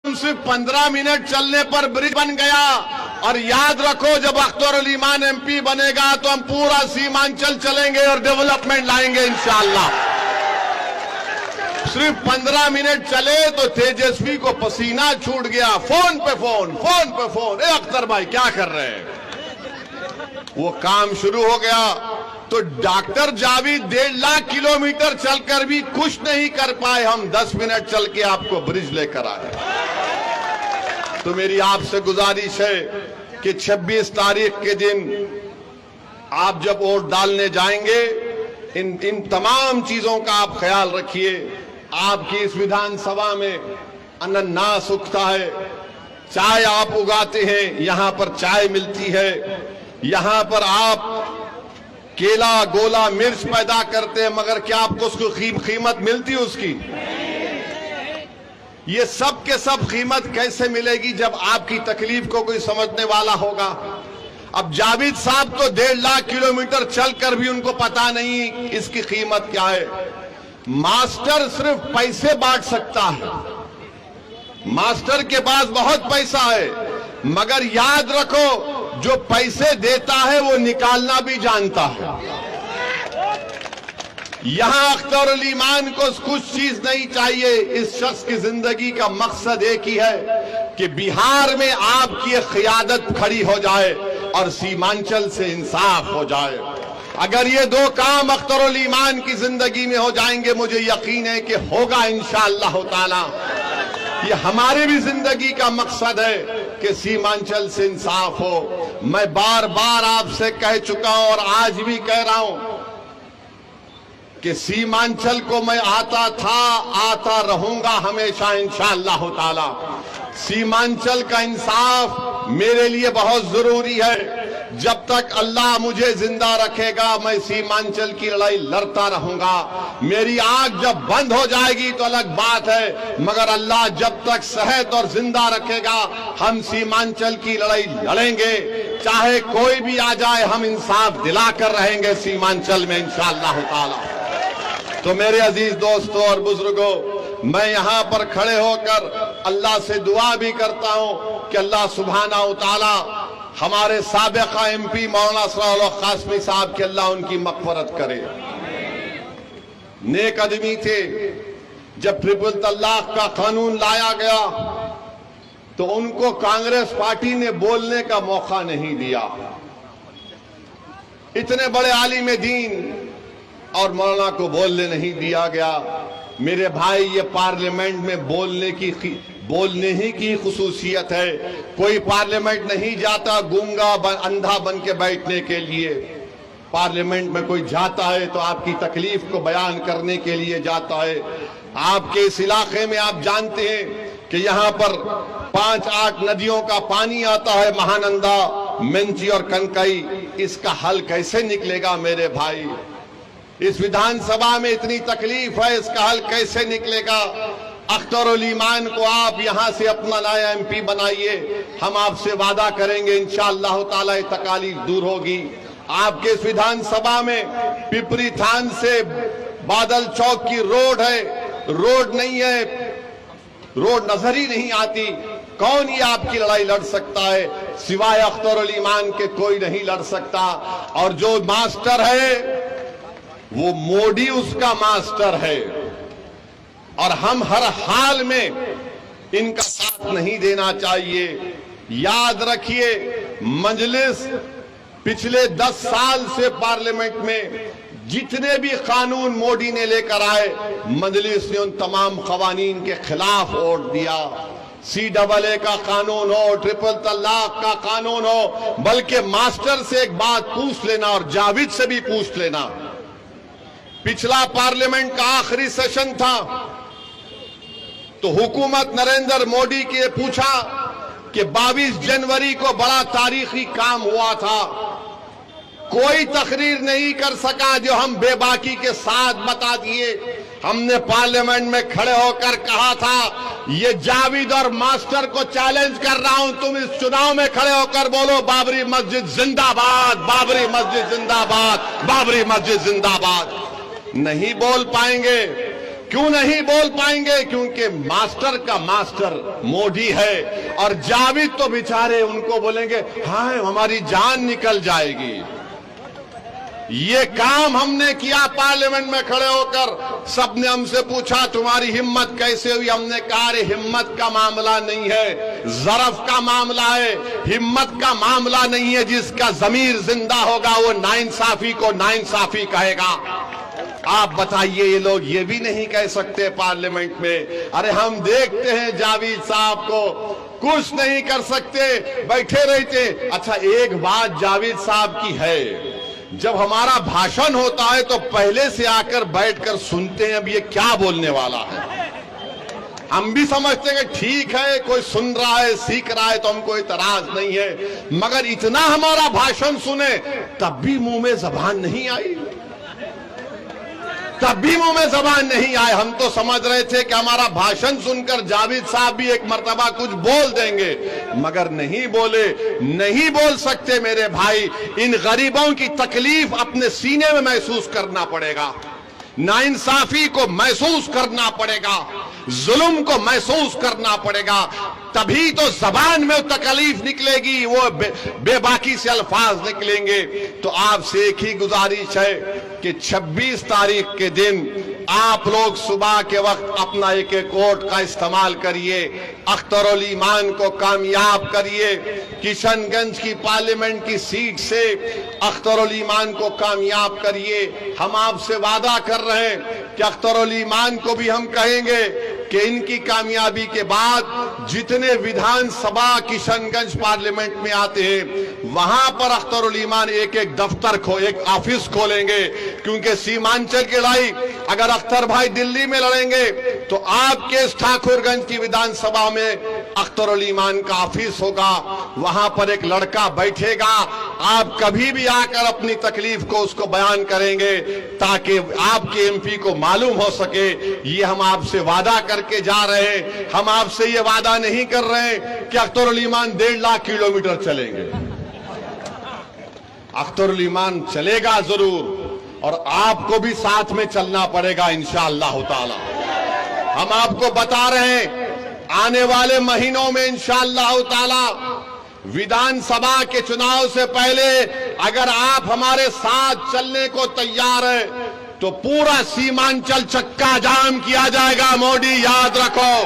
सिर्फ 15 मिनट चलने पर ब्रिज बन गया। और याद रखो, जब अख्तर ईमान एमपी बनेगा तो हम पूरा सीमांचल चलेंगे और डेवलपमेंट लाएंगे इंशाअल्लाह। सिर्फ 15 मिनट चले तो तेजस्वी को पसीना छूट गया। फोन पे फोन, फोन पे फोन, ए अख्तर भाई क्या कर रहे हैं? वो काम शुरू हो गया तो डॉक्टर जावेद 1.5 लाख किलोमीटर चलकर भी कुछ नहीं कर पाए। हम 10 मिनट चल के आपको ब्रिज लेकर आए। तो मेरी आपसे गुजारिश है कि 26 तारीख के दिन आप जब वोट डालने जाएंगे, इन तमाम चीजों का आप ख्याल रखिए। आपकी इस विधानसभा में अनानास उगता है, चाय आप उगाते हैं, यहां पर चाय मिलती है। यहां पर आप केला, गोला, मिर्च पैदा करते हैं, मगर क्या आपको उसको कीमत मिलती है उसकी? ये सब के सब कीमत कैसे मिलेगी जब आपकी तकलीफ को कोई समझने वाला होगा? अब जावेद साहब तो 1.5 लाख किलोमीटर चलकर भी उनको पता नहीं इसकी कीमत क्या है। मास्टर सिर्फ पैसे बांट सकता है, मास्टर के पास बहुत पैसा है, मगर याद रखो जो पैसे देता है वो निकालना भी जानता है। यहां अख्तर ईमान को कुछ चीज नहीं चाहिए। इस शख्स की जिंदगी का मकसद एक ही है कि बिहार में आपकी क़यादत खड़ी हो जाए और सीमांचल से इंसाफ हो जाए। अगर ये दो काम अख्तर ईमान की जिंदगी में हो जाएंगे, मुझे यकीन है कि होगा इंशाअल्लाह ताला। ये हमारी भी जिंदगी का मकसद है कि सीमांचल से इंसाफ हो। मैं बार बार आपसे कह चुका हूं और आज भी कह रहा हूं कि सीमांचल को मैं आता था, आता रहूंगा हमेशा इंशाअल्लाह ताला। सीमांचल का इंसाफ मेरे लिए बहुत जरूरी है। जब तक अल्लाह मुझे जिंदा रखेगा मैं सीमांचल की लड़ाई लड़ता रहूंगा। मेरी आंख जब बंद हो जाएगी तो अलग बात है, मगर अल्लाह जब तक सेहत और जिंदा रखेगा हम सीमांचल की लड़ाई लड़ेंगे। चाहे कोई भी आ जाए, हम इंसाफ दिलाकर रहेंगे सीमांचल में इंशाअल्लाह ताला। तो मेरे अजीज दोस्तों और बुजुर्गों, मैं यहां पर खड़े होकर अल्लाह से दुआ भी करता हूं कि अल्लाह सुब्हाना व तआला हमारे साबिक़ा एमपी मौलाना असरार कासमी साहब के अल्लाह उनकी मग़फ़िरत करे। नेक आदमी थे। जब ट्रिपल तलाक का कानून लाया गया तो उनको कांग्रेस पार्टी ने बोलने का मौका नहीं दिया। इतने बड़े आलिम दीन और मौलाना को बोलने नहीं दिया गया। मेरे भाई, ये पार्लियामेंट में बोलने ही की खुसूसियत है। कोई पार्लियामेंट नहीं जाता गूंगा अंधा बन के बैठने के लिए। पार्लियामेंट में कोई जाता है तो आपकी तकलीफ को बयान करने के लिए जाता है। आपके इस इलाके में आप जानते हैं कि यहाँ पर 5-8 नदियों का पानी आता है, महानंदा, मेंची और कनकई। इसका हल कैसे निकलेगा मेरे भाई? इस विधानसभा में इतनी तकलीफ है, इसका हल कैसे निकलेगा? अख्तर ईमान को आप यहां से अपना नया एमपी बनाइए। हम आपसे वादा करेंगे इंशाअल्लाह ताला ये तकालीफ दूर होगी। आपके इस विधानसभा में पिपरी थान से बादल चौक की रोड है, रोड नहीं है, रोड नजर ही नहीं आती। कौन ये आपकी लड़ाई लड़ सकता है? सिवाय अख्तर ईमान के कोई नहीं लड़ सकता। और जो मास्टर है वो मोदी उसका मास्टर है, और हम हर हाल में इनका साथ नहीं देना चाहिए। याद रखिए, मजलिस पिछले 10 साल से पार्लियामेंट में जितने भी कानून मोदी ने लेकर आए, मजलिस ने उन तमाम कवानीन के खिलाफ वोट दिया। CAA का कानून हो, ट्रिपल तलाक का कानून हो। बल्कि मास्टर से एक बात पूछ लेना, और जावेद से भी पूछ लेना, पिछला पार्लियामेंट का आखिरी सेशन था तो हुकूमत नरेंद्र मोदी के पूछा कि 22 जनवरी को बड़ा तारीखी काम हुआ था, कोई तकरीर नहीं कर सका जो हम बेबाकी के साथ बता दिए। हमने पार्लियामेंट में खड़े होकर कहा था, ये जावेद और मास्टर को चैलेंज कर रहा हूं, तुम इस चुनाव में खड़े होकर बोलो बाबरी मस्जिद जिंदाबाद, बाबरी मस्जिद जिंदाबाद, बाबरी मस्जिद जिंदाबाद। नहीं बोल पाएंगे क्यों नहीं बोल पाएंगे? क्योंकि मास्टर का मास्टर मोदी है, और जावेद तो बेचारे उनको बोलेंगे हाँ हमारी जान निकल जाएगी। ये काम हमने किया पार्लियामेंट में खड़े होकर। सबने हमसे पूछा तुम्हारी हिम्मत कैसे हुई? हमने कहा अरे हिम्मत का मामला नहीं है, ज़रफ का मामला है। हिम्मत का मामला नहीं है। जिसका ज़मीर जिंदा होगा वो नाइंसाफी को नाइंसाफी कहेगा। आप बताइए, ये लोग ये भी नहीं कह सकते पार्लियामेंट में? अरे हम देखते हैं जावेद साहब को, कुछ नहीं कर सकते, बैठे रहते। अच्छा एक बात जावेद साहब की है, जब हमारा भाषण होता है तो पहले से आकर बैठकर सुनते हैं अब ये क्या बोलने वाला है। हम भी समझते हैं कि ठीक है, कोई सुन रहा है सीख रहा है तो हमको इतराज नहीं है, मगर इतना हमारा भाषण सुने तब भी मुंह में जबान नहीं आई, तब भी मुंह में जबान नहीं आए। हम तो समझ रहे थे कि हमारा भाषण सुनकर जावेद साहब भी एक मर्तबा कुछ बोल देंगे, मगर नहीं बोले। नहीं बोल सकते मेरे भाई। इन गरीबों की तकलीफ अपने सीने में महसूस करना पड़ेगा, नाइंसाफी को महसूस करना पड़ेगा, जुल्म को महसूस करना पड़ेगा, तभी तो जबान में तकलीफ निकलेगी, वो बेबाकी से अल्फाज निकलेंगे। तो आपसे एक ही गुजारिश है कि 26 तारीख के दिन आप लोग सुबह के वक्त अपना एक एक वोट का इस्तेमाल करिए, अख्तरुल ईमान को कामयाब करिए। किशनगंज की पार्लियामेंट की सीट से अख्तरुल ईमान को कामयाब करिए। हम आपसे वादा कर रहे हैं कि अख्तरुल ईमान को भी हम कहेंगे कि इनकी कामयाबी के बाद जितने विधानसभा किशनगंज पार्लियामेंट में आते हैं वहां पर अख्तरुल ईमान एक एक दफ्तर एक ऑफिस खोलेंगे, क्योंकि सीमांचल की लड़ाई अगर अख्तर भाई दिल्ली में लड़ेंगे तो आपके ठाकुरगंज की विधानसभा में अख्तरुल ईमान का ऑफिस होगा। वहां पर एक लड़का बैठेगा, आप कभी भी आकर अपनी तकलीफ को उसको बयान करेंगे ताकि आपके एमपी को मालूम हो सके। ये हम आपसे वादा करके जा रहे हैं। हम आपसे ये वादा नहीं कर रहे हैं कि अख्तरुल ईमान 1.5 लाख किलोमीटर चलेंगे। अख्तरुल ईमान चलेगा जरूर, और आपको भी साथ में चलना पड़ेगा इंशाअल्लाह ताला। हम आपको बता रहे हैं आने वाले महीनों में इंशाअल्लाह ताला विधानसभा के चुनाव से पहले अगर आप हमारे साथ चलने को तैयार है तो पूरा सीमांचल चक्का जाम किया जाएगा। मोदी याद रखो,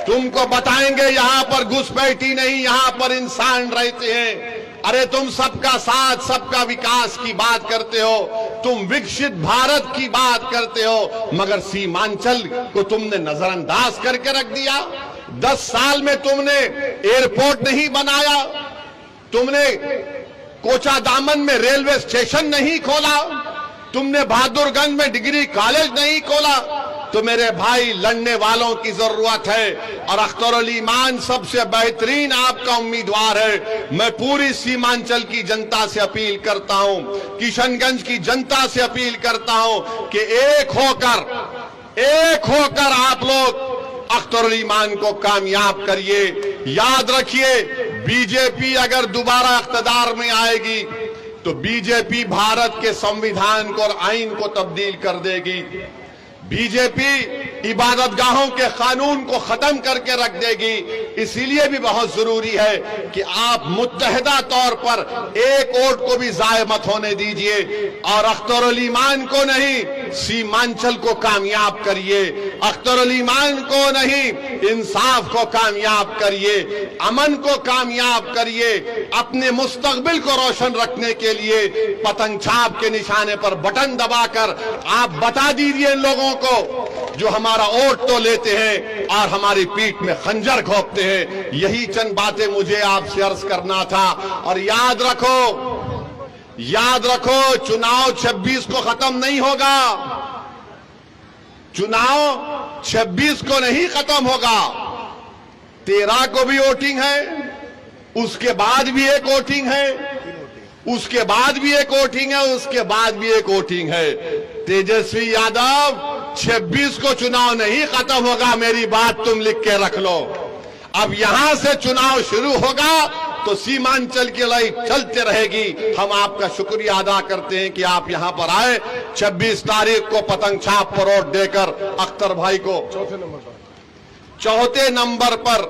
तुमको बताएंगे यहां पर घुसपैठी नहीं, यहां पर इंसान रहते हैं। अरे तुम सबका साथ सबका विकास की बात करते हो, तुम विकसित भारत की बात करते हो, मगर सीमांचल को तुमने नजरअंदाज करके रख दिया। 10 साल में तुमने एयरपोर्ट नहीं बनाया, तुमने कोचा दामन में रेलवे स्टेशन नहीं खोला, तुमने बहादुरगंज में डिग्री कॉलेज नहीं खोला। तो मेरे भाई लड़ने वालों की जरूरत है, और अख्तरुल ईमान सबसे बेहतरीन आपका उम्मीदवार है। मैं पूरी सीमांचल की जनता से अपील करता हूं, किशनगंज की जनता से अपील करता हूं कि एक होकर आप लोग अख्तरुल ईमान को कामयाब करिए। याद रखिए, बीजेपी अगर दोबारा इख्तिदार में आएगी तो बीजेपी भारत के संविधान को और आइन को तब्दील कर देगी। बीजेपी इबादतगाहों के कानून को खत्म करके रख देगी। इसीलिए भी बहुत जरूरी है कि आप मुत्तहिदा तौर पर एक वोट को भी जाय मत होने दीजिए, और अख्तरुल ईमान को नहीं सीमांचल को कामयाब करिए, अख्तरुल ईमान को नहीं इंसाफ को कामयाब करिए, अमन को कामयाब करिए। अपने मुस्तकबिल को रोशन रखने के लिए पतंग छाप के निशाने पर बटन दबाकर आप बता दीजिए इन लोगों को जो हमारा वोट तो लेते हैं और हमारी पीठ में खंजर घोंपते हैं। यही चंद बातें मुझे आपसे अर्ज करना था। और याद रखो चुनाव 26 को खत्म नहीं होगा, चुनाव 26 को नहीं खत्म होगा। 13 को भी वोटिंग है, उसके बाद भी एक वोटिंग है, उसके बाद भी एक वोटिंग है, उसके बाद भी एक वोटिंग है। तेजस्वी यादव 26 को चुनाव नहीं खत्म होगा, मेरी बात तुम लिख के रख लो। अब यहां से चुनाव शुरू होगा तो सीमांचल की लड़ाई चलते रहेगी। हम आपका शुक्रिया अदा करते हैं कि आप यहां पर आए। 26 तारीख को पतंग छाप पर वोट देकर अख्तर भाई को चौथे नंबर पर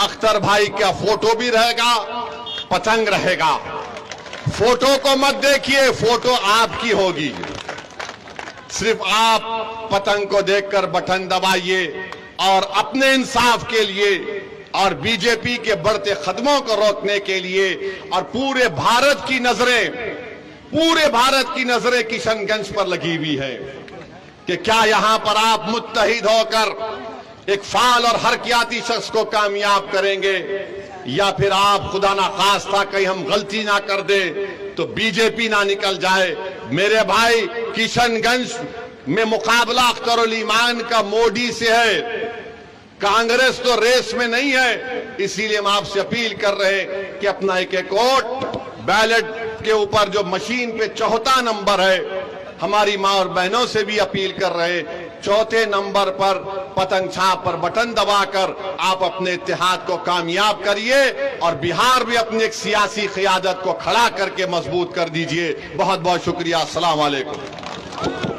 अख्तर भाई का फोटो भी रहेगा, पतंग रहेगा। फोटो को मत देखिए, फोटो आपकी होगी। सिर्फ आप पतंग को देखकर बटन दबाइए और अपने इंसाफ के लिए और बीजेपी के बढ़ते कदमों को रोकने के लिए और पूरे भारत की नजरें किशनगंज पर लगी हुई है कि क्या यहां पर आप मुत्तहिद होकर एक फाल और हरकियाती शख्स को कामयाब करेंगे, या फिर आप खुदा ना खास्ता कहीं हम गलती ना कर दे तो बीजेपी ना निकल जाए। मेरे भाई, किशनगंज में मुकाबला अख्तरुल ईमान का मोदी से है, कांग्रेस तो रेस में नहीं है। इसीलिए हम आपसे अपील कर रहे हैं कि अपना एक वोट बैलेट के ऊपर जो मशीन पे चौथा नंबर है, हमारी मां और बहनों से भी अपील कर रहे, चौथे नंबर पर पतंग छाप पर बटन दबाकर आप अपने इत्तेहाद को कामयाब करिए और बिहार में अपनी एक सियासी क़ियादत को खड़ा करके मजबूत कर दीजिए। बहुत बहुत शुक्रिया। अस्सलाम वालेकुम।